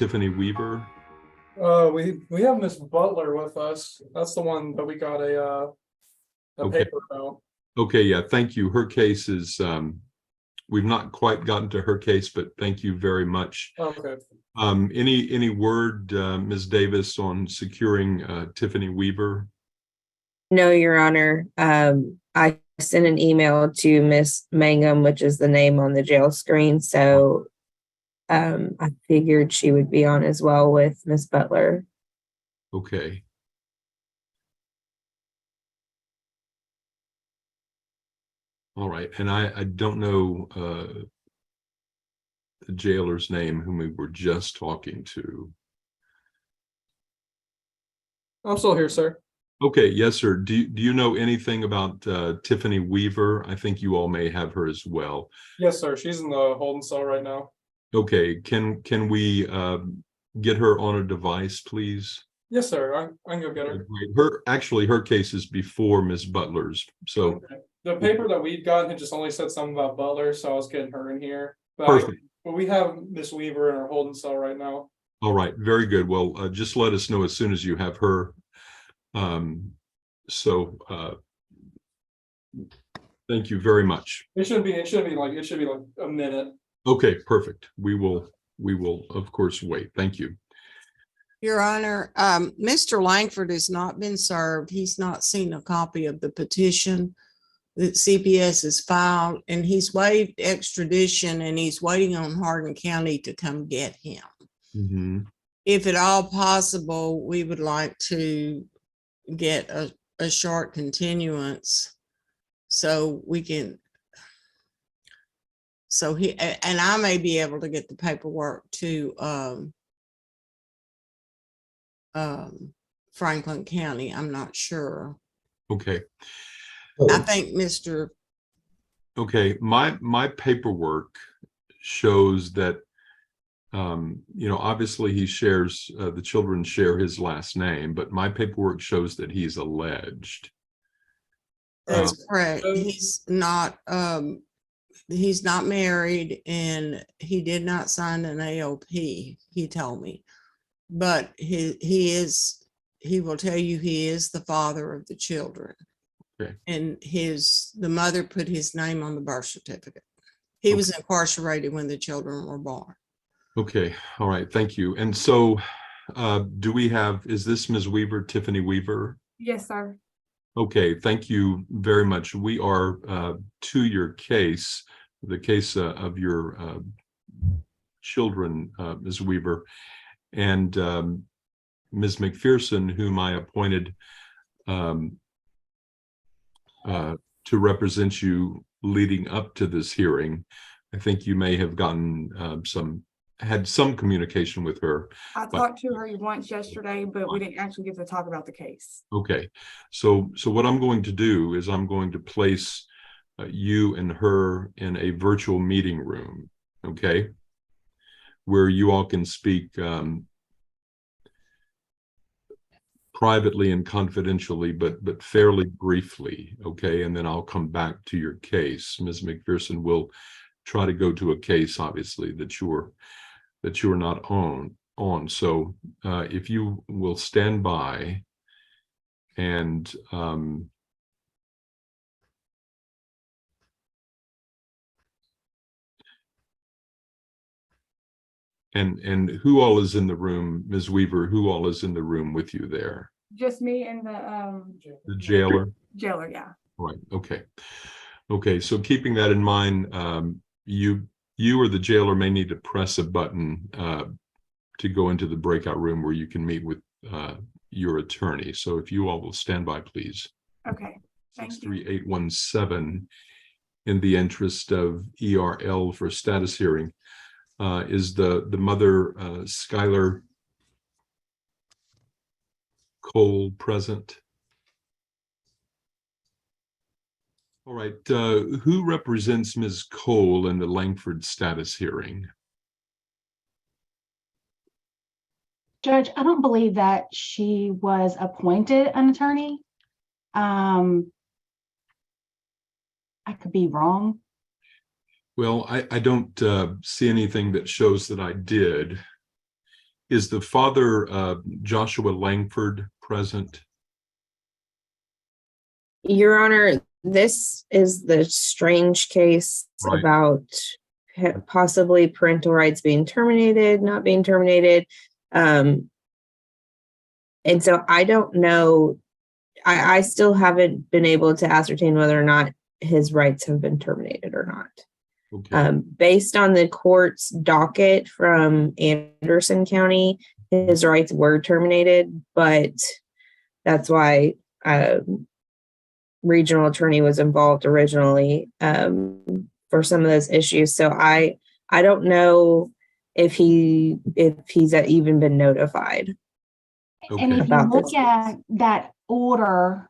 Tiffany Weaver? We have Miss Butler with us. That's the one that we got a Okay. paper about. Okay, yeah, thank you. Her case is, we've not quite gotten to her case, but thank you very much. Okay. Any word, Ms. Davis, on securing Tiffany Weaver? No, Your Honor. I sent an email to Miss Mangum, which is the name on the jail screen. So I figured she would be on as well with Miss Butler. Okay. All right, and I don't know the jailer's name whom we were just talking to. I'm still here, sir. Okay, yes, sir. Do you know anything about Tiffany Weaver? I think you all may have her as well. Yes, sir. She's in the holding cell right now. Okay, can we get her on a device, please? Yes, sir. I can go get her. Her case is before Miss Butler's. So Okay. The paper that we'd gotten had just only said something about Butler, so I was getting her in here. Perfect. But we have Miss Weaver in our holding cell right now. All right, very good. Well, just let us know as soon as you have her. Thank you very much. It should be like a minute. Okay, perfect. We will of course wait. Thank you. Your Honor, Mr. Langford has not been served. He's not seen a copy of the petition that CPS has filed, and he's waived extradition, and he's waiting on Hardin County to come get him. Mm-hmm. If at all possible, we would like to get a short continuance so we can, so he, and I may be able to get the paperwork to Franklin County. I'm not sure. Okay. I think Mr. Okay, my paperwork shows that obviously he shares the children share his last name, but my paperwork shows that he's alleged. That's correct. He's not married, and he did not sign an AOP, he told me. But he will tell you he is the father of the children. Okay. And the mother put his name on the birth certificate. He was incarcerated when the children were born. Okay, all right, thank you. And so is this Ms. Weaver, Tiffany Weaver? Yes, sir. Okay, thank you very much. We are to your case, the case of your children, Ms. Weaver, and Ms. McPherson, whom I appointed to represent you leading up to this hearing. I think you may have gotten had some communication with her. I talked to her once yesterday, but we didn't actually get to talk about the case. Okay, so what I'm going to do is I'm going to place you and her in a virtual meeting room, okay, where you all can speak privately and confidentially, but fairly briefly, okay, and then I'll come back to your case. Ms. McPherson will try to go to a case, obviously, that you're not on. So if you will stand by, and who all is in the room, Ms. Weaver? Who all is in the room with you there? Just me and the jailer. Jailer, yeah. Right. Okay. Okay. So keeping that in mind, you or the jailer may need to press a button to go into the breakout room where you can meet with your attorney. So if you all will stand by, please. Okay. Thank you. 63817, in the interest of ERL for status hearing. Is the mother, Skylar Cole, present? All right. Who represents Ms. Cole in the Langford status hearing? Judge, I don't believe that she was appointed an attorney. I could be wrong. Well, I don't see anything that shows that I did. Is the father, Joshua Langford, present? Your Honor, this is the strange case Right. about possibly parental rights being terminated, not being terminated. And so I don't know. I still haven't been able to ascertain whether or not his rights have been terminated or not. Okay. Based on the court's docket from Anderson County, his rights were terminated, but that's why regional attorney was involved originally for some of those issues. So I don't know if he's even been notified. And if you About look this at that order,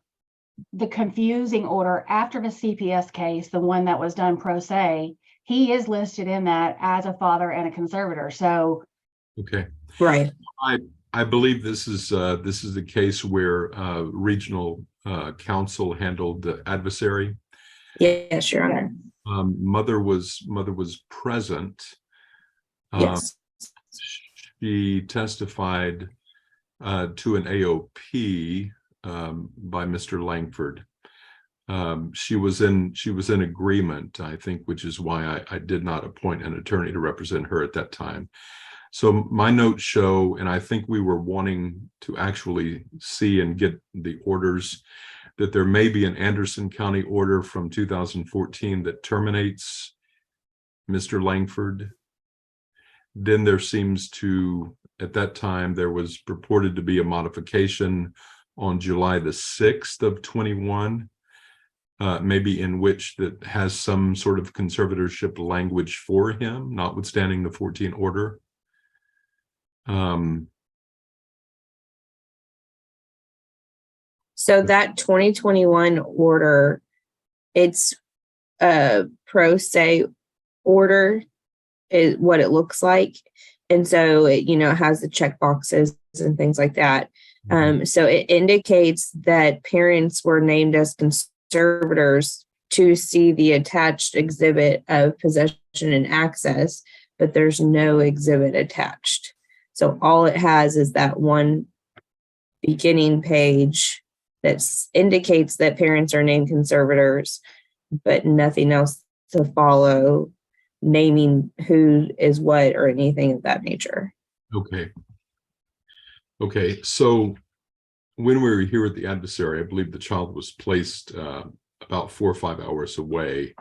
the confusing order after the CPS case, the one that was done pro se, he is listed in that as a father and a conservator. So, Okay. Right. I believe this is the case where regional counsel handled the adversary. Yes, Your Honor. Mother was present. Yes. She testified to an AOP by Mr. Langford. She was in agreement, I think, which is why I did not appoint an attorney to represent her at that time. So my notes show, and I think we were wanting to actually see and get the orders, that there may be an Anderson County order from 2014 that terminates Mr. Langford. Then there seems to, at that time, there was purported to be a modification on July the 6th of 21, maybe in which that has some sort of conservatorship language for him, notwithstanding the 14 order. So that 2021 order, it's a pro se order is what it looks like. And so it, it has the check boxes and things like that. So it indicates that parents were named as conservators to see the attached exhibit of possession and access, but there's no exhibit attached. So all it has is that one beginning page that indicates that parents are named conservators, but nothing else to follow, naming who is what or anything of that nature. Okay. So when we were here at the adversary, I believe the child was placed about 4 or 5 hours away.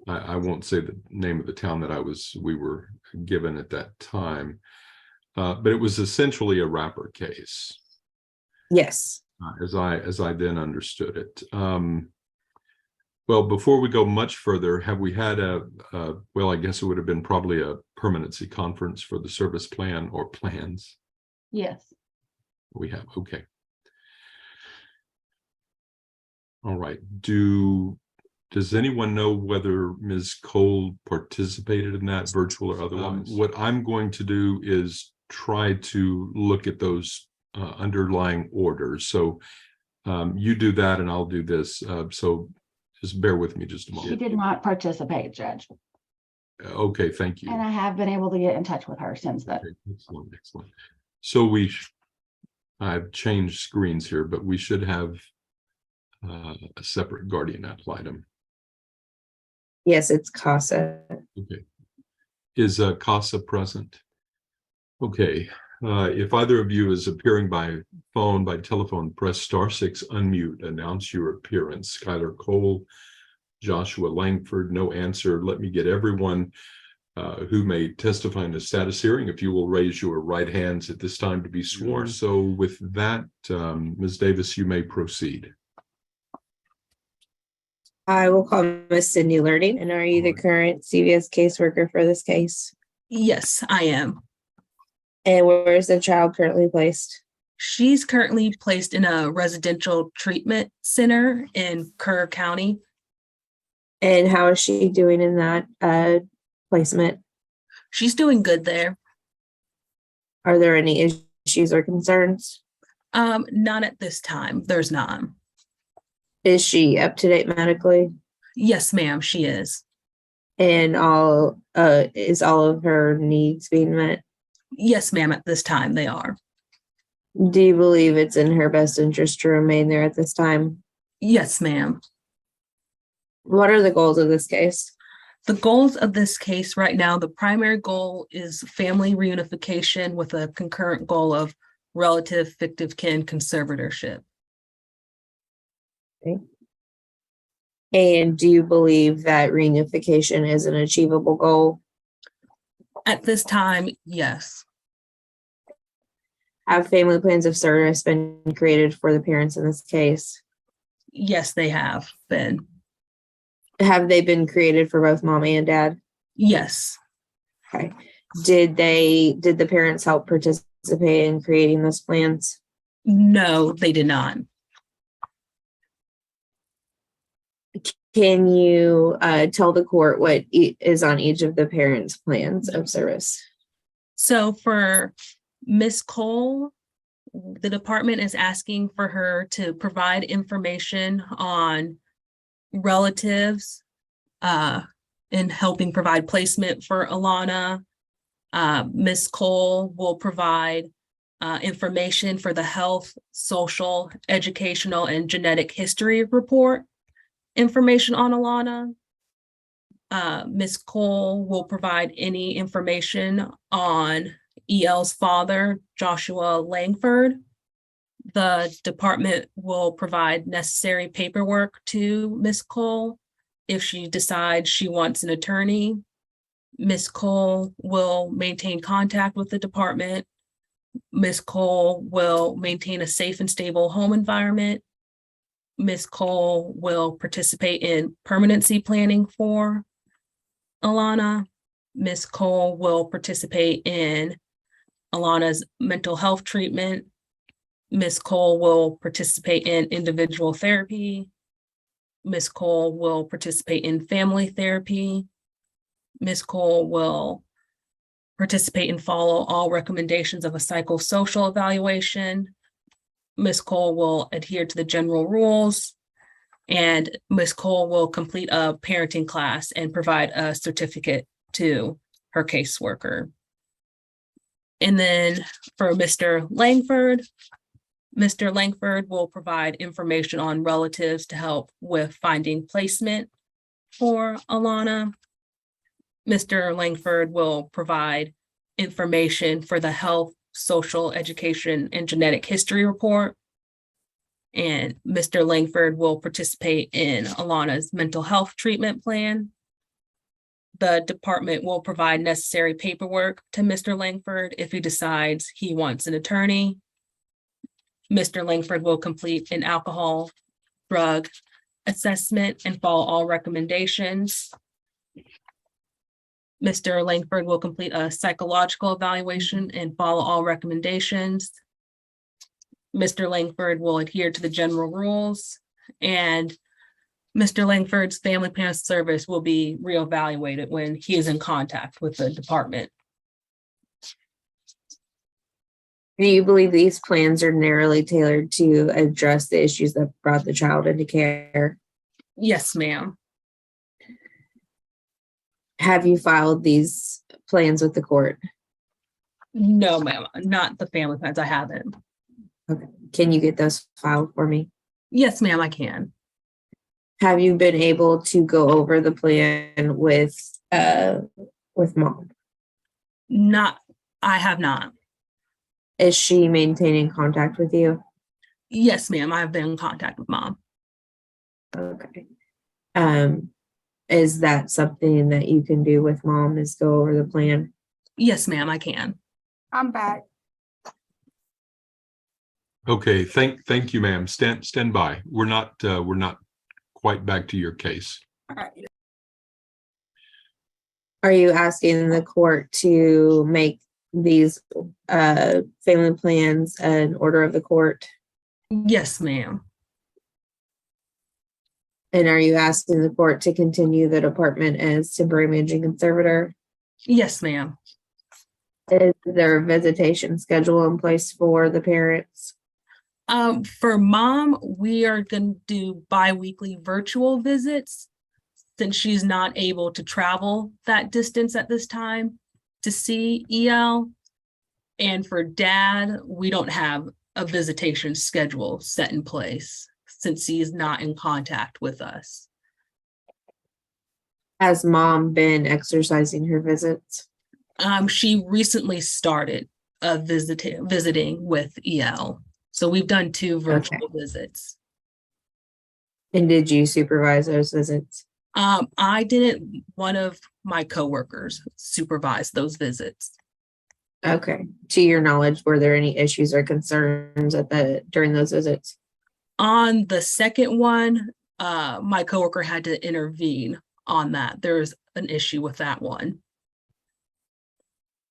I won't say the name of the town that we were given at that time, but it was essentially a wrapper case. Yes. As I then understood it. Well, before we go much further, have we had well, I guess it would have been probably a permanency conference for the service plan or plans? yes. We have, okay. All right. Does anyone know whether Ms. Cole participated in that, virtual or otherwise? What I'm going to do is try to look at those underlying orders. So you do that and I'll do this. So just bear with me just a moment. She did not participate, Judge. Okay, thank you. And I have been able to get in touch with her since then. Okay, excellent. So I've changed screens here, but we should have a separate guardian ad litem. Yes, it's CASA. Okay. Is CASA present? Okay. If either of you is appearing by phone, by telephone, press *6, unmute, announce your appearance. Skylar Cole, Joshua Langford, no answer. Let me get everyone who may testify in the status hearing, if you will raise your right hands at this time to be sworn. So with that, Ms. Davis, you may proceed. I will call Miss Cindy Learning. And are you the current CVS caseworker for this case? Yes, I am. And where is the child currently placed? She's currently placed in a residential treatment center in Kerr County. And how is she doing in that placement? She's doing good there. Are there any issues or concerns? Not at this time. There's not. Is she up to date medically? Yes, ma'am, she is. And is all of her needs being met? Yes, ma'am, at this time they are. Do you believe it's in her best interest to remain there at this time? Yes, ma'am. What are the goals of this case? The goals of this case right now, the primary goal is family reunification with a concurrent goal of relative fictive kin conservatorship. And do you believe that reunification is an achievable goal? At this time, yes. Have family plans of service been created for the parents in this case? Yes, they have been. Have they been created for both mom and dad? Yes. Okay. Did the parents help participate in creating those plans? No, they did not. Can you tell the court what is on each of the parents' plans of service? So for Miss Cole, the department is asking for her to provide information on relatives in helping provide placement for Alana. Miss Cole will provide information for the health, social, educational, and genetic history report information on Alana. Miss Cole will provide any information on EL's father, Joshua Langford. The department will provide necessary paperwork to Miss Cole. If she decides she wants an attorney, Miss Cole will maintain contact with the department. Miss Cole will maintain a safe and stable home environment. Miss Cole will participate in permanency planning for Alana. Miss Cole will participate in Alana's mental health treatment. Miss Cole will participate in individual therapy. Miss Cole will participate in family therapy. Miss Cole will participate and follow all recommendations of a psychosocial evaluation. Miss Cole will adhere to the general rules, and Miss Cole will complete a parenting class and provide a certificate to her caseworker. And then for Mr. Langford will provide information on relatives to help with finding placement for Alana. Mr. Langford will provide information for the health, social, education, and genetic history report. And Mr. Langford will participate in Alana's mental health treatment plan. The department will provide necessary paperwork to Mr. Langford if he decides he wants an attorney. Mr. Langford will complete an alcohol, drug assessment and follow all recommendations. Mr. Langford will complete a psychological evaluation and follow all recommendations. Mr. Langford will adhere to the general rules, and Mr. Langford's family plan of service will be reevaluated when he is in contact with the department. Do you believe these plans are narrowly tailored to address the issues that brought the child into care? Yes, ma'am. Have you filed these plans with the court? No, ma'am, not the family plans. I haven't. Okay. Can you get those filed for me? Yes, ma'am, I can. Have you been able to go over the plan with mom? I have not. Is she maintaining contact with you? Yes, ma'am, I've been in contact with mom. Okay. Is that something that you can do with mom, is go over the plan? Yes, ma'am, I can. I'm back. Okay, thank you, ma'am. Stand by. We're not quite back to your case. All right. Are you asking the court to make these family plans an order of the court? Yes, ma'am. And are you asking the court to continue the department as temporary managing conservator? Yes, ma'am. Is there a visitation schedule in place for the parents? For mom, we are going to do bi-weekly virtual visits since she's not able to travel that distance at this time to see EL. And for dad, we don't have a visitation schedule set in place since he is not in contact with us. Has mom been exercising her visits? She recently started visiting with EL. So we've done 2 virtual visits. And did you supervise those visits? I didn't, one of my coworkers supervised those visits. Okay. To your knowledge, were there any issues or concerns during those visits? On the second one, my coworker had to intervene on that. There's an issue with that one.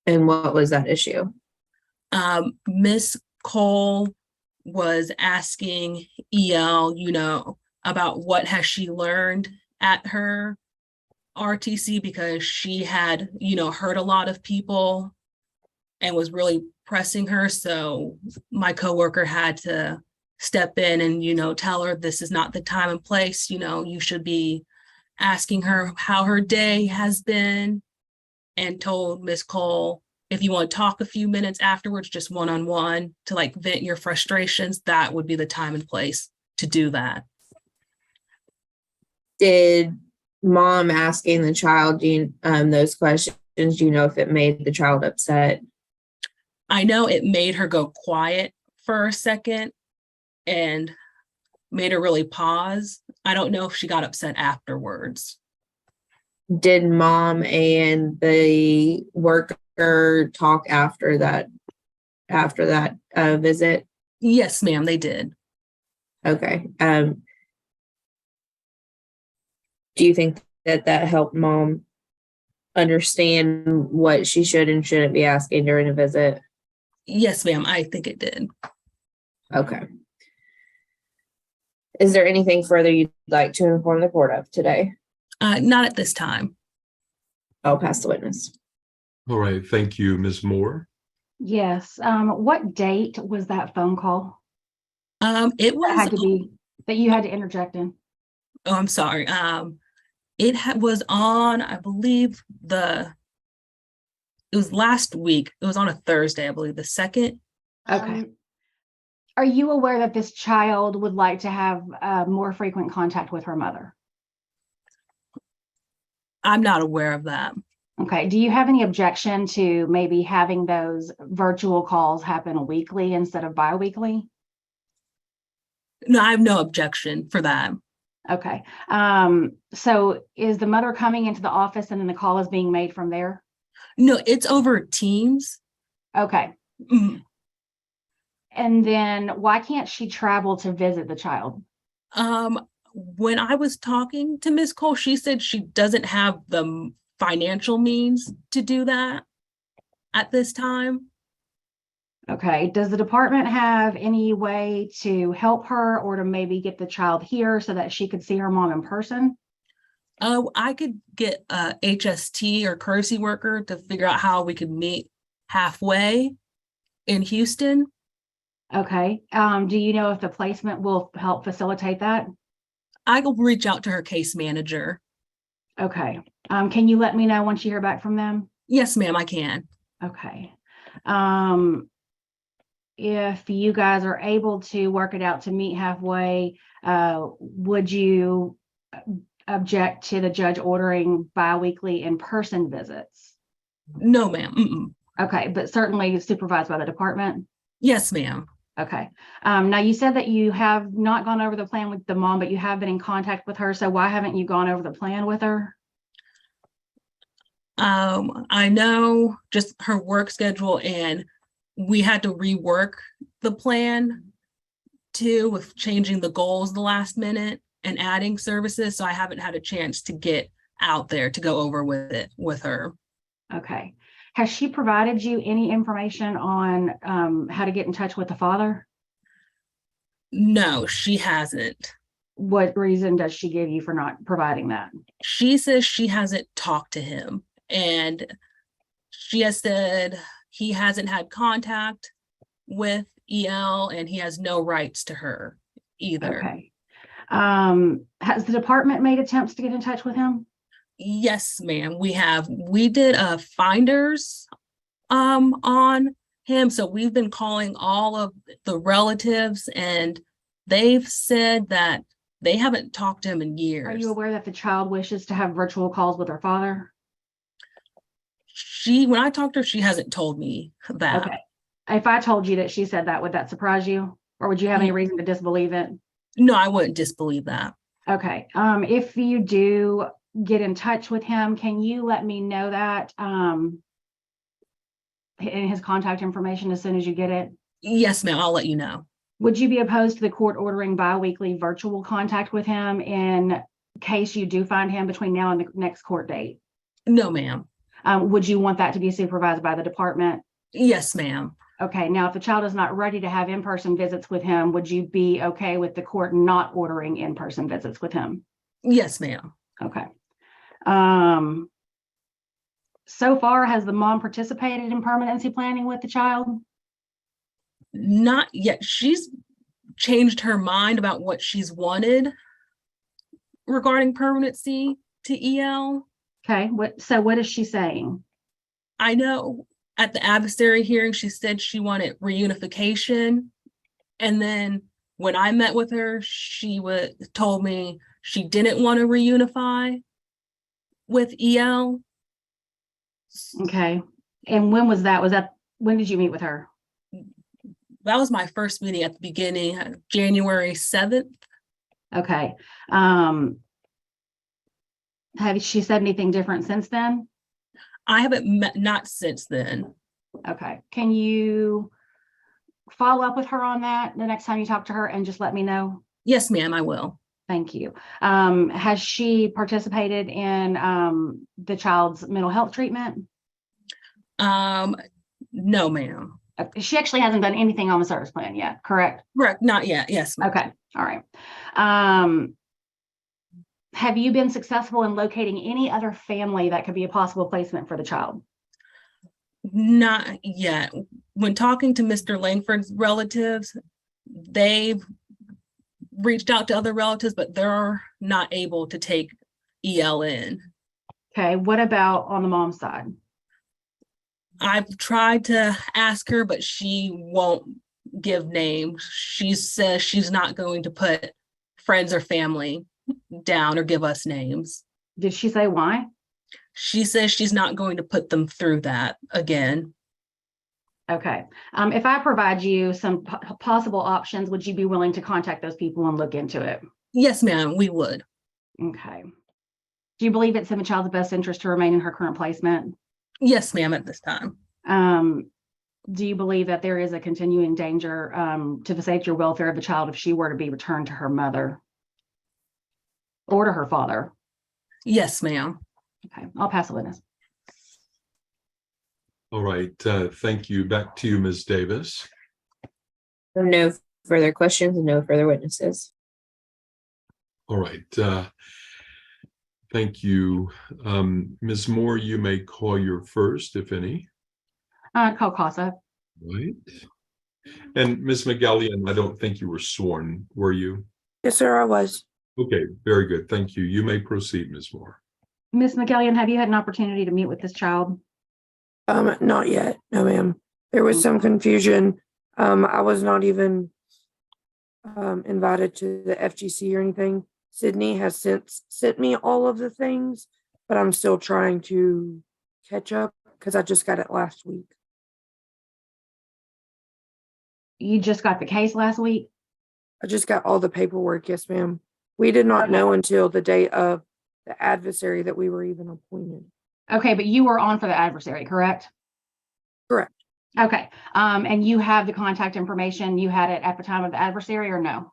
And what was that issue? Miss Cole was asking EL, about what has she learned at her RTC, because she had, hurt a lot of people and was really pressing her. So my coworker had to step in and, tell her this is not the time and place, you should be asking her how her day has been, and told Miss Cole, if you want to talk a few minutes afterwards, just one-on-one to like vent your frustrations, that would be the time and place to do that. Did mom asking the child those questions, do you know if it made the child upset? I know it made her go quiet for a second and made her really pause. I don't know if she got upset afterwards. Did mom and the worker talk after that visit? Yes, ma'am, they did. Okay. Do you think that helped mom understand what she should and shouldn't be asking during a visit? Yes, ma'am, I think it did. Okay. Is there anything further you'd like to inform the court of today? Not at this time. I'll pass the witness. All right, thank you, Ms. Moore. Yes. What date was that phone call? It was That you had to interject in? Oh, I'm sorry. It was on, I believe it was last week. It was on a Thursday, I believe, the 2nd. Okay. Are you aware that this child would like to have more frequent contact with her mother? I'm not aware of that. Okay. Do you have any objection to maybe having those virtual calls happen weekly instead of bi-weekly? No, I have no objection for that. Okay. So is the mother coming into the office and then the call is being made from there? No, it's over Teams. Okay. Mhm. And then why can't she travel to visit the child? When I was talking to Ms. Cole, she said she doesn't have the financial means to do that at this time. Okay. Does the department have any way to help her or to maybe get the child here so that she could see her mom in person? I could get a HST or courtesy worker to figure out how we could meet halfway in Houston. Okay. Do you know if the placement will help facilitate that? I will reach out to her case manager. Okay. Can you let me know once you hear back from them? Yes, ma'am, I can. Okay. If you guys are able to work it out to meet halfway, would you object to the judge ordering bi-weekly in-person visits? No, ma'am. Mm-mm. Okay, but certainly supervised by the department? Yes, ma'am. Okay. Now you said that you have not gone over the plan with the mom, but you have been in contact with her. So why haven't you gone over the plan with her? I know just her work schedule, and we had to rework the plan too with changing the goals the last minute and adding services. So I haven't had a chance to get out there to go over with it with her. Okay. Has she provided you any information on how to get in touch with the father? No, she hasn't. What reason does she give you for not providing that? She says she hasn't talked to him, and she has said he hasn't had contact with EL and he has no rights to her either. Okay. Has the department made attempts to get in touch with him? Yes, ma'am. We did finders on him. So we've been calling all of the relatives, and they've said that they haven't talked to him in Are years. you aware that the child wishes to have virtual calls with her father? When I talked to her, she hasn't told me that. Okay. If I told you that she said that, would that surprise you? Or would you have any reason to disbelieve it? No, I wouldn't disbelieve that. Okay. If you do get in touch with him, can you let me know that in his contact information as soon as you get it? Yes, ma'am, I'll let you know. Would you be opposed to the court ordering biweekly virtual contact with him in case you do find him between now and the next court date? No, ma'am. Would you want that to be supervised by the department? Yes, ma'am. Okay, now if the child is not ready to have in-person visits with him, would you be okay with the court not ordering in-person visits with him? Yes, ma'am. Okay. So far, has the mom participated in permanency planning with the child? Not yet. She's changed her mind about what she's wanted regarding permanency to EL. Okay, what is she saying? I know at the adversary hearing, she said she wanted reunification. And then when I met with her, she told me she didn't want to reunify with EL. Okay, and when was that? When did you meet with her? That was my first meeting at the beginning, January 7th. Okay. Have she said anything different since then? I haven't met, not since then. Okay. Can you follow up with her on that the next time you talk to her and just let me know? Yes, ma'am, I will. Thank you. Has she participated in the child's mental health treatment? No, ma'am. She actually hasn't done anything on the service plan yet, correct? Correct, not yet. Yes, ma'am. Okay, all right. Have you been successful in locating any other family that could be a possible placement for the child? Not yet. When talking to Mr. Langford's relatives, they've reached out to other relatives, but they're not able to take EL in. Okay, what about on the mom's side? I've tried to ask her, but she won't give names. She says she's not going to put friends or family down or give us names. Did she say why? She says she's not going to put them through that again. Okay. If I provide you some possible options, would you be willing to contact those people and look into it? Yes, ma'am, we would. Okay. Do you believe it's in the child's best interest to remain in her current placement? Yes, ma'am, at this time. Do you believe that there is a continuing danger to the safety or welfare of the child if she were to be returned to her mother or to her father? Yes, ma'am. Okay, I'll pass the witness. All right, thank you. Back to you, Ms. Davis. No further questions and no further witnesses. All right, thank you. Ms. Moore, you may call your first, if any. Call CASA. Right. And Ms. McGallion, I don't think you were sworn, were you? Yes, sir, I was. Okay, very good. Thank you. You may proceed, Ms. Moore. Ms. McGallion, have you had an opportunity to meet with this child? Not yet. No, ma'am. There was some confusion. I was not even invited to the FGC or anything. Sydney has since sent me all of the things, but I'm still trying to catch up because I just got it last week. You just got the case last week? I just got all the paperwork. Yes, ma'am. We did not know until the day of the adversary that we were even appointed. Okay, but you were on for the adversary, correct? Correct. Okay, and you have the contact information, you had it at the time of the adversary or no?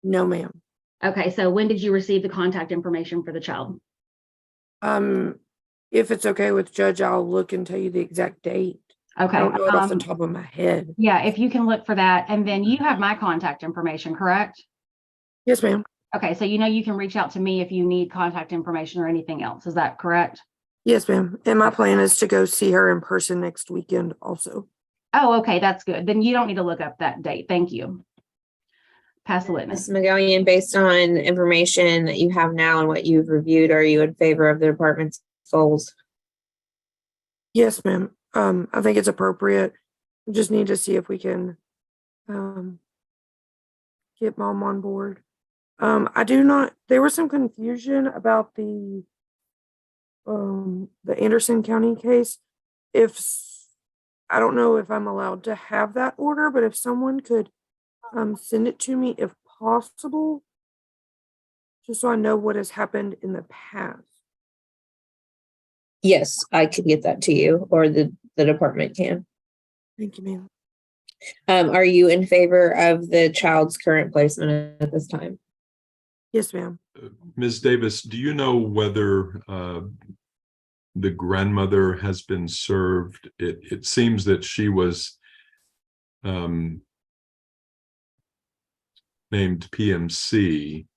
No, ma'am. Okay, so when did you receive the contact information for the child? If it's okay with Judge, I'll look and tell you the exact date. Okay. I don't know it off the top of my head. Yeah, if you can look for that, and then you have my contact information, correct? Yes, ma'am. Okay, so you know you can reach out to me if you need contact information or anything else, is that correct? Yes, ma'am. And my plan is to go see her in person next weekend also. Oh, okay, that's good. Then you don't need to look up that date. Thank you. Pass the witness. Ms. McGallion, based on information that you have now and what you've reviewed, are you in favor of the department's goals? Yes, ma'am. I think it's appropriate. We just need to see if we can get mom on board. There was some confusion about the Anderson County case. I don't know if I'm allowed to have that order, but if someone could send it to me if possible, just so I know what has happened in the past. Yes, I could get that to you, or the department can. Thank you, ma'am. Are you in favor of the child's current placement at this time? Yes, ma'am. Ms. Davis, do you know whether the grandmother has been served? It seems that she was named PMC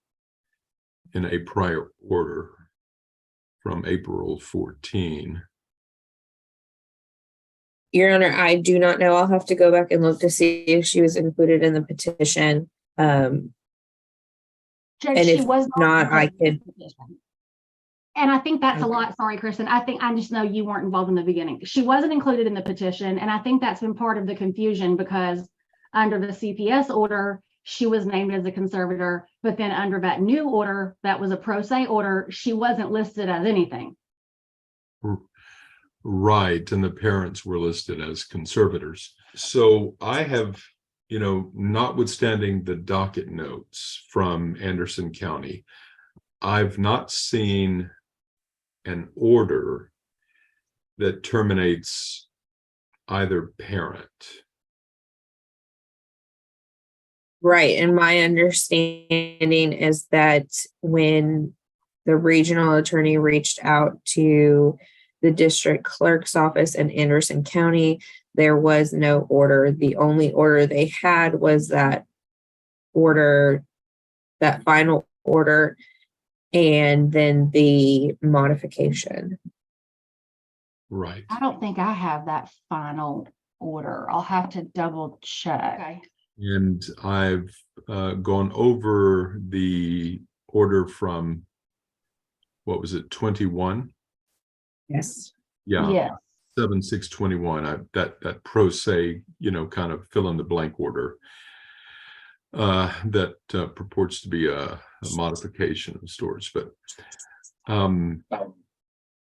in a prior order from April 14. Your Honor, I do not know. I'll have to go back and look to see if she was included in the petition. Judge, And she if was not, I included in could. the petition. And I think that's a Okay. lot. Sorry, Kristen. I just know you weren't involved in the beginning. She wasn't included in the petition. And I think that's been part of the confusion because under the CPS order, she was named as a conservator, but then under that new order, that was a pro se order, she wasn't listed as anything. Right, and the parents were listed as conservators. So I have, notwithstanding the docket notes from Anderson County, I've not seen an order that terminates either parent. Right. And my understanding is that when the regional attorney reached out to the district clerk's office in Anderson County, there was no order. The only order they had was that order, that final order, and then the modification. Right. I don't think I have that final order. I'll have to double check. Okay. And I've gone over the order from, what was it, 21? Yes. Yeah, Yes. 7/6/21. That pro se, kind of fill in the blank order that purports to be a modification of sorts. But and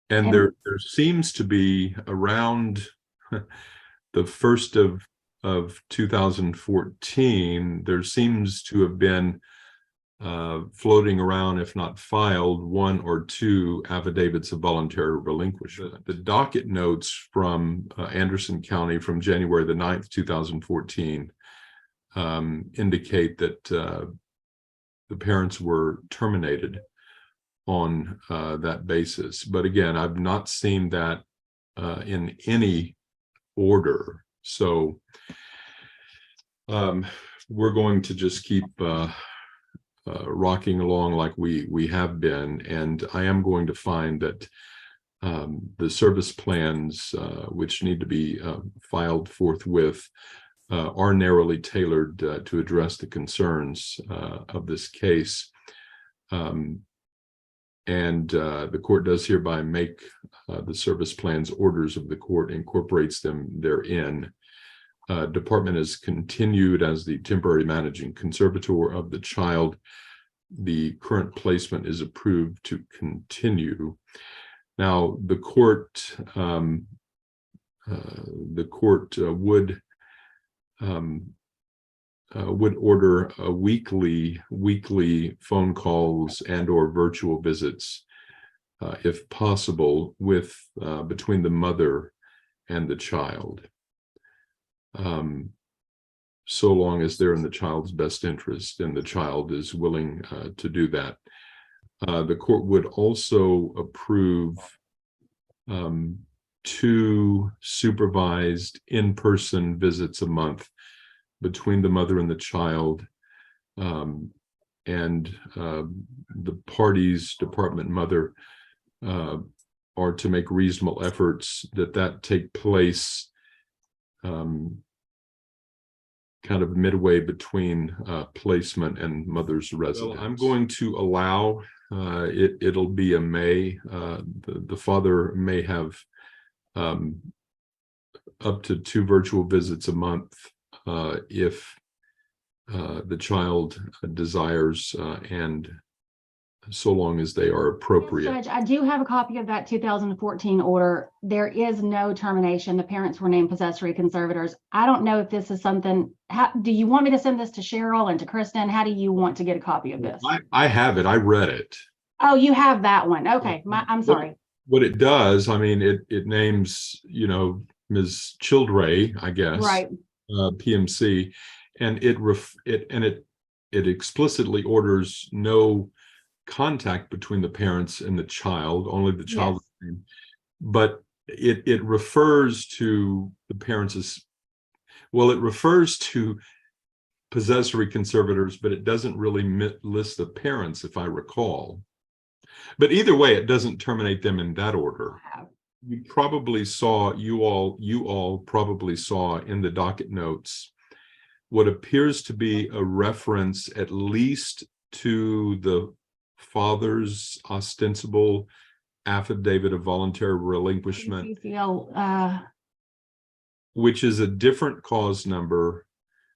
there seems to be around the first of 2014, there seems to have been floating around, if not filed, 1 or 2 affidavits of voluntary relinquishment. The docket notes from Anderson County from January the 9th, 2014 indicate that the parents were terminated on that basis. But again, I've not seen that in any order. So we're going to just keep rocking along like we have been, and I am going to find that the service plans, which need to be filed forthwith, are narrowly tailored to address the concerns of this case. And the court does hereby make the service plans orders of the court, incorporates them therein. Department is continued as the temporary managing conservator of the child. The current placement is approved to continue. Now, the court would order a weekly phone calls and or virtual visits, if possible, with between the mother and the child. So long as they're in the child's best interest and the child is willing to do that. The court would also approve 2 supervised in-person visits a month between the mother and the child, and the parties, department mother, are to make reasonable efforts that take place kind of midway between placement and mother's residence. I'm going to allow it'll be a may. The father may have up to 2 virtual visits a month if the child desires, and so long as they are appropriate. Judge, I do have a copy of that 2014 order. There is no termination. The parents were named possessory conservators. I don't know if this is something, do you want me to send this to Cheryl and to Kristen? How do you want to get a copy of this? I have it. I read it. Oh, you have that one. Okay, I'm sorry. What it does, I mean, it names, you know, Ms. Childray, I guess, Right. PMC, and it explicitly orders no contact between the parents and the child, only the child. Yes. But it refers to the parents as, well, it refers to possessory conservators, but it doesn't really list the parents, if I recall. But either way, it doesn't terminate them in that order. You probably saw, you all probably saw in the docket notes what appears to be a reference at least to the father's ostensible affidavit of voluntary relinquishment, which is a different cause number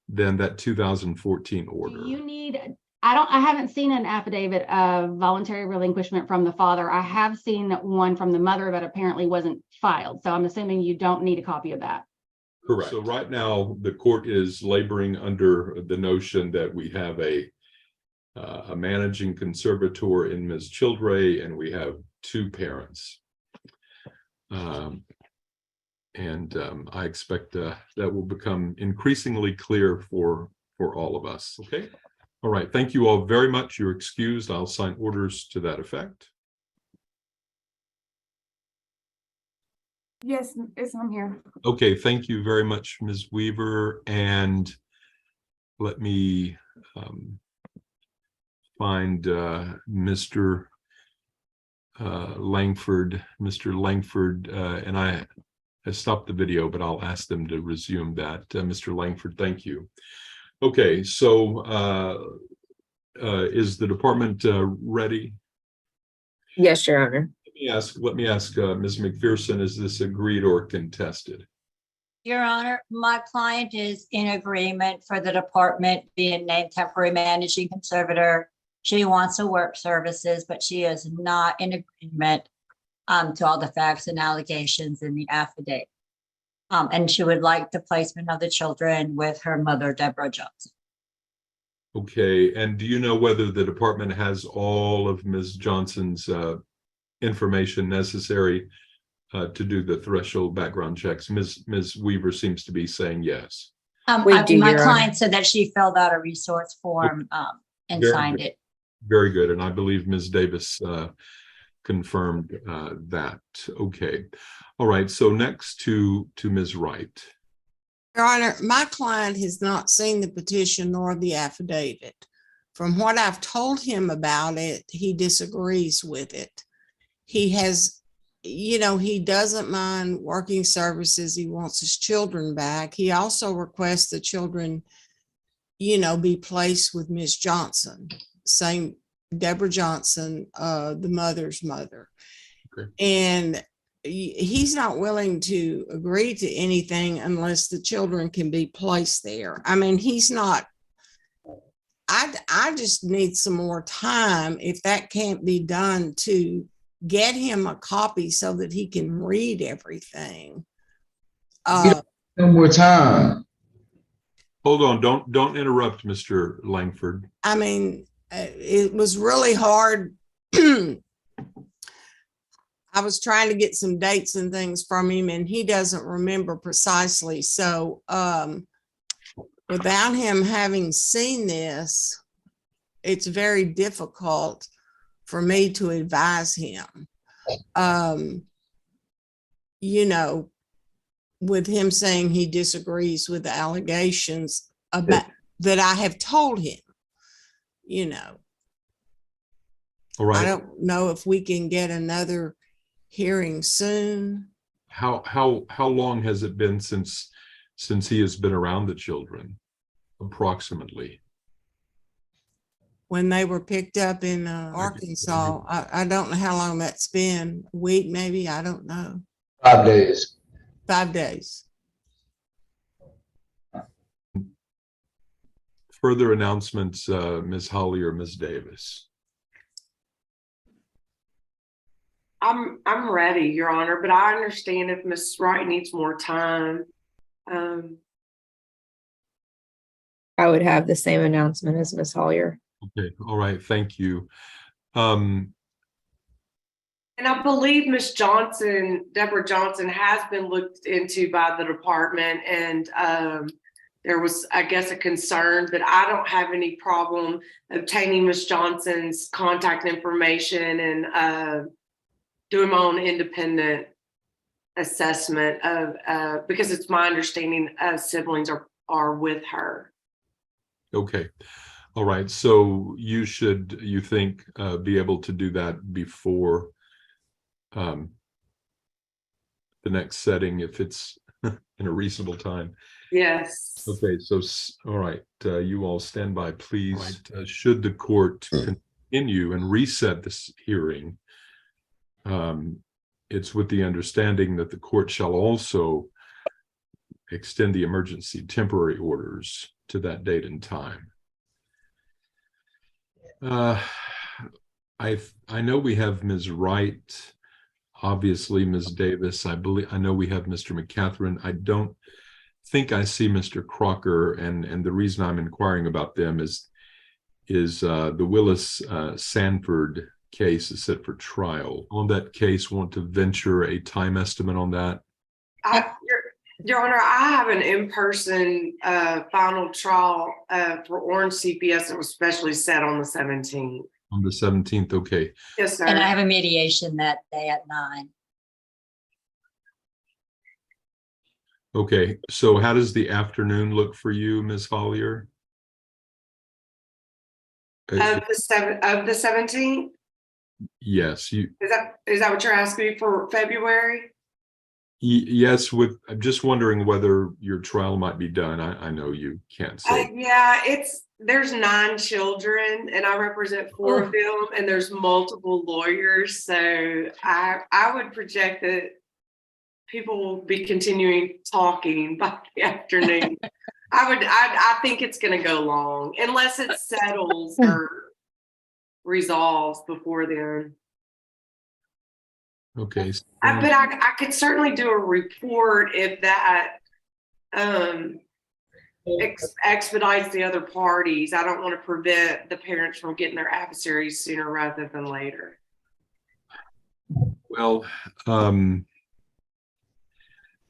than that 2014 order. Do you need, I haven't seen an affidavit of voluntary relinquishment from the father. I have seen one from the mother, but apparently wasn't filed. So I'm assuming you don't need a copy of that. Correct. So right now, the court is laboring under the notion that we have a managing conservator in Ms. Childray, and we have 2 parents. I expect that will become increasingly clear for all of us. Okay. All right. Thank you all very much. You're excused. I'll sign orders to that effect. Yes, I'm here. Okay. Thank you very much, Ms. Weaver. And let me find Mr. Langford. Mr. Langford, and I stopped the video, but I'll ask them to resume that. Mr. Langford, thank you. Okay, so is the department ready? Yes, Your Honor. Let me ask Ms. McPherson, is this agreed or contested? Your Honor, my client is in agreement for the department being named temporary managing conservator. She wants to work services, but she is not in agreement to all the facts and allegations in the affidavit. And she would like the placement of the children with her mother, Deborah Johnson. Okay, and do you know whether the department has all of Ms. Johnson's information necessary to do the threshold background checks? Ms. Weaver seems to be saying yes. We do, My Your client Honor. said that she filled out a resource form and Very signed good. it. Very good, and I believe Ms. Davis confirmed that. Okay, all right. So next to Ms. Wright. Your Honor, my client has not seen the petition nor the affidavit. From what I've told him about it, he disagrees with it. He has, you know, he doesn't mind working services. He wants his children back. He also requests the children, you know, be placed with Ms. Johnson, same Deborah Johnson, the mother's mother. Okay. And he's not willing to agree to anything unless the children can be placed there. I mean, he's not, I just need some more time if that can't be done to get him a copy so that he can read everything. No more time. Hold on, don't interrupt, Mr. Langford. I mean, it was really hard. I was trying to get some dates and things from him and he doesn't remember precisely. So without him having seen this, it's very difficult for me to advise him. You know, with him saying he disagrees with the allegations about that I have told him, you know. All right. I don't know if we can get another hearing soon. How long has it been since he has been around the children, approximately? When they were picked up in Arkansas, I don't know how long that's been. A week, maybe, I don't know. 5 days. 5 days. further announcements, Ms. Holly or Ms. Davis? I'm ready, Your Honor, but I understand if Ms. Wright needs more time. I would have the same announcement as Ms. Hollier. Okay, all right, thank you. And I believe Ms. Johnson, Deborah Johnson, has been looked into by the department, and there was, I guess, a concern, but I don't have any problem obtaining Ms. Johnson's contact information and doing my own independent assessment of because it's my understanding siblings are with her. Okay, all right, so you think be able to do that before the next setting if it's in a reasonable time? Yes. Okay, so all right, you all stand by, please. Should the court continue and reset this hearing, it's with the understanding that the court shall also extend the emergency temporary orders to that date and time. I know we have Ms. Wright, obviously Ms. Davis. I know we have Mr. McCatherine. I don't think I see Mr. Crocker, and the reason I'm inquiring about them is the Willis Sanford case is set for trial. On that case, want to venture a time estimate on that? Your Honor, I have an in-person final trial for Orange CPS that was specially set on the 17th. On the 17th, okay. Yes, sir. And I have a mediation that day at 9. Okay, so how does the afternoon look for you, Ms. Hollier? Of the 17th? Yes, Is that what you're asking me for February? Yes, I'm just wondering whether your trial might be done. I know you can't say. Yeah, there's 9 children and I represent 4 of them, and there's multiple lawyers. So I would project that people will be continuing talking by the afternoon. I think it's going to go long unless it settles or resolves before then. Okay. But I could certainly do a report if that expedites the other parties. I don't want to prevent the parents from getting their adversaries sooner rather than later. Well,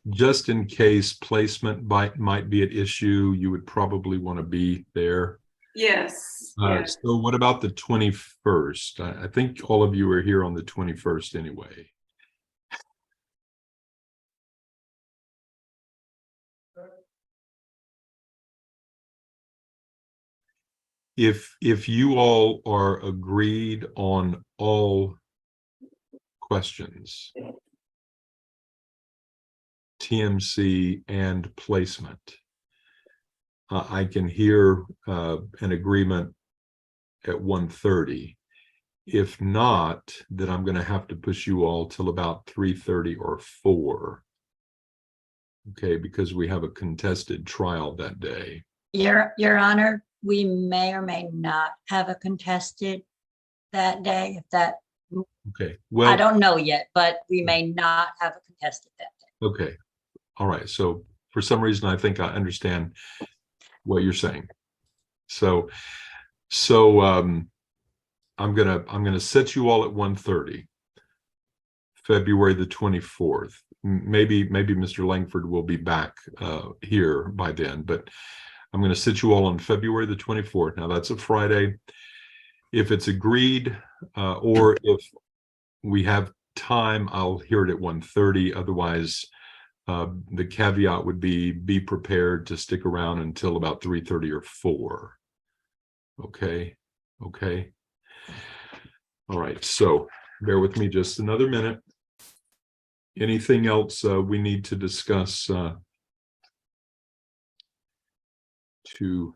just in case placement might be an issue, you would probably want to be there. Yes. Yes. So what about the 21st? I think all of you are here on the 21st anyway. If you all are agreed on all questions, TMC and placement, I can hear an agreement at 1:30. If not, then I'm going to have to push you all till about 3:30 or 4. Okay, because we have a contested trial that day. Your Honor, we may or may not have a contested that day. If that, Okay, well, I don't know yet, but we may not have a contested that day. okay, all right. So for some reason, I think I understand what you're saying. So I'm gonna set you all at 1:30, February the 24th. Maybe Mr. Langford will be back here by then, but I'm going to sit you all on February the 24th. Now that's a Friday. If it's agreed, or if we have time, I'll hear it at 1:30. Otherwise, the caveat would be prepared to stick around until about 3:30 or 4. Okay. Okay. All right. So bear with me just another minute. Anything else we need to discuss? 2:24.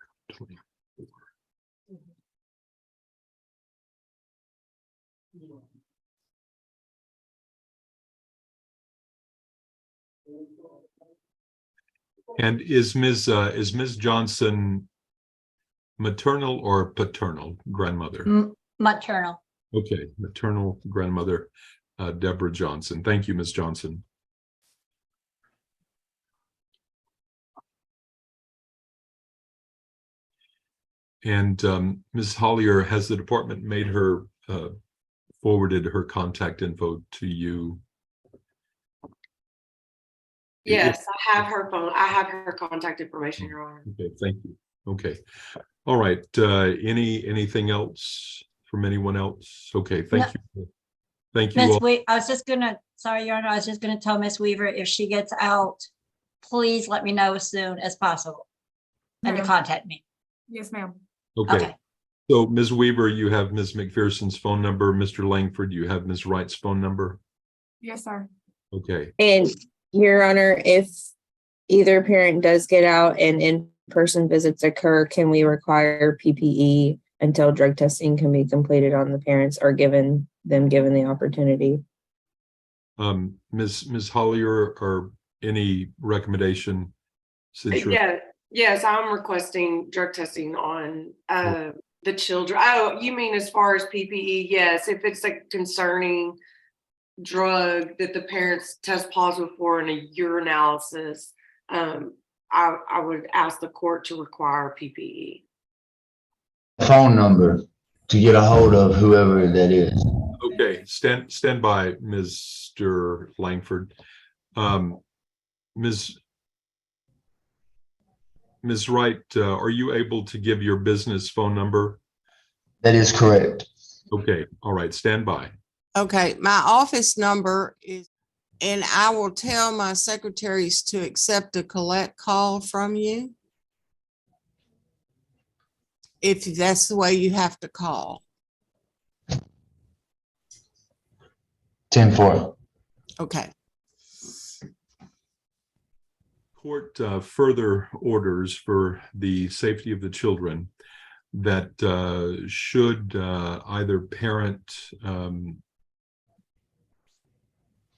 And is Ms. Johnson maternal or paternal grandmother? Maternal. Okay, maternal grandmother, Deborah Johnson. Thank you, Ms. Johnson. And Ms. Hollier, has the department made her forwarded her contact info to you? Yes, I have her phone. I have her contact information, Your Honor. Okay, thank you. Okay. All right. Anything else from anyone else? Okay, thank you. Thank you all. I was just gonna, sorry, Your Honor, I was just gonna tell Miss Weaver, if she gets out, please let me know as soon as possible and to Ma'am. contact me. Yes, ma'am. Okay. Okay. So Ms. Weaver, you have Ms. McPherson's phone number. Mr. Langford, you have Ms. Wright's phone number. Yes, sir. Okay. And Your Honor, if either parent does get out and in-person visits occur, can we require PPE until drug testing can be completed on the parents or given the opportunity? Ms. Hollier, or any recommendation since you're Yes, I'm requesting drug testing on the children. Oh, you mean as far as PPE? Yes, if it's a concerning drug that the parents test positive for in a urinalysis, I would ask the court to require PPE. Phone number to get a hold of whoever that is. okay. Stand by, Mr. Langford. Ms. Wright, are you able to give your business phone number? That is correct. Okay, all right, stand by. Okay, my office number is, and I will tell my secretaries to accept a collect call from you, if that's the way you have to call. 10-4. Okay. Court further orders for the safety of the children that should either parent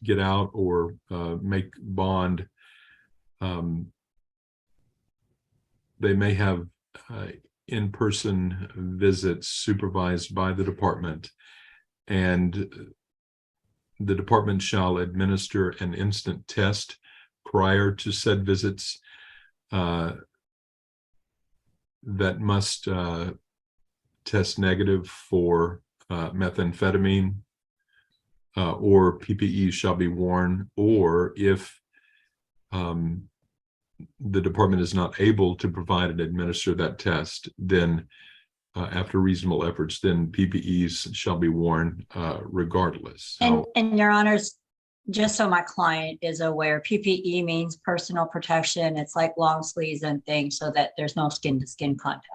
get out or make bond, they may have in-person visits supervised by the department, and the department shall administer an instant test prior to said visits that must test negative for methamphetamine, or PPE shall be worn, or if the department is not able to provide and administer that test, then after reasonable efforts, then PPEs shall be worn regardless. And Your Honors, just so my client is aware, PPE means personal protection. It's like long sleeves and things so that there's no skin to skin contact.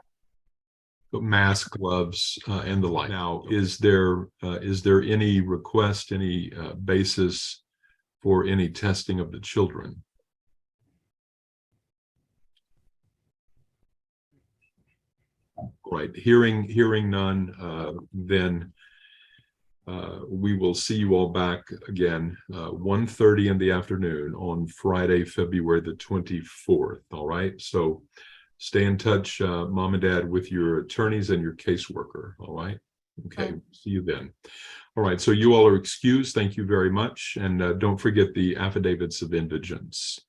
Mask, gloves, and the like. Now, is there any request, any basis for any testing of the children? Right, hearing none, then we will see you all back again 1:30 in the afternoon on Friday, February the 24th. All right, so stay in touch, mom and dad, with your attorneys and your caseworker. All right, okay, see you then. All right, so you all are excused. Thank you very much, and don't forget the affidavits of indigence,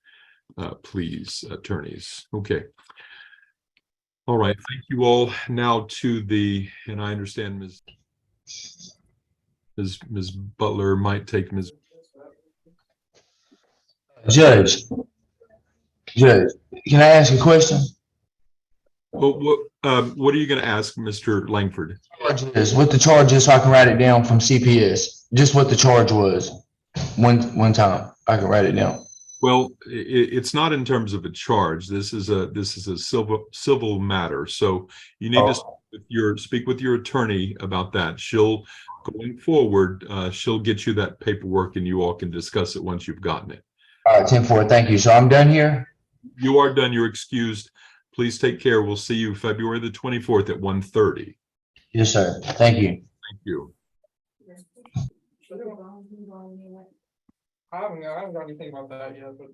please, attorneys. Okay. All right, thank you all. Now to the, and I understand Ms. Butler might take Ms. Judge, can I ask a question? Well, what are you going to ask, Mr. Langford? What the charge is, so I can write it down from CPS. Just what the charge was. One time, I can write it down. Well, it's not in terms of a charge. This is a civil matter. So you need to speak with your attorney about that. She'll, going forward, she'll get you that paperwork, and you all can discuss it once you've gotten it. All right, 10-4. Thank you. So I'm done here. You are done. You're excused. Please take care. We'll see you February the 24th at 1:30. Yes, sir. Thank you. Thank you. I haven't got anything about that yet, but.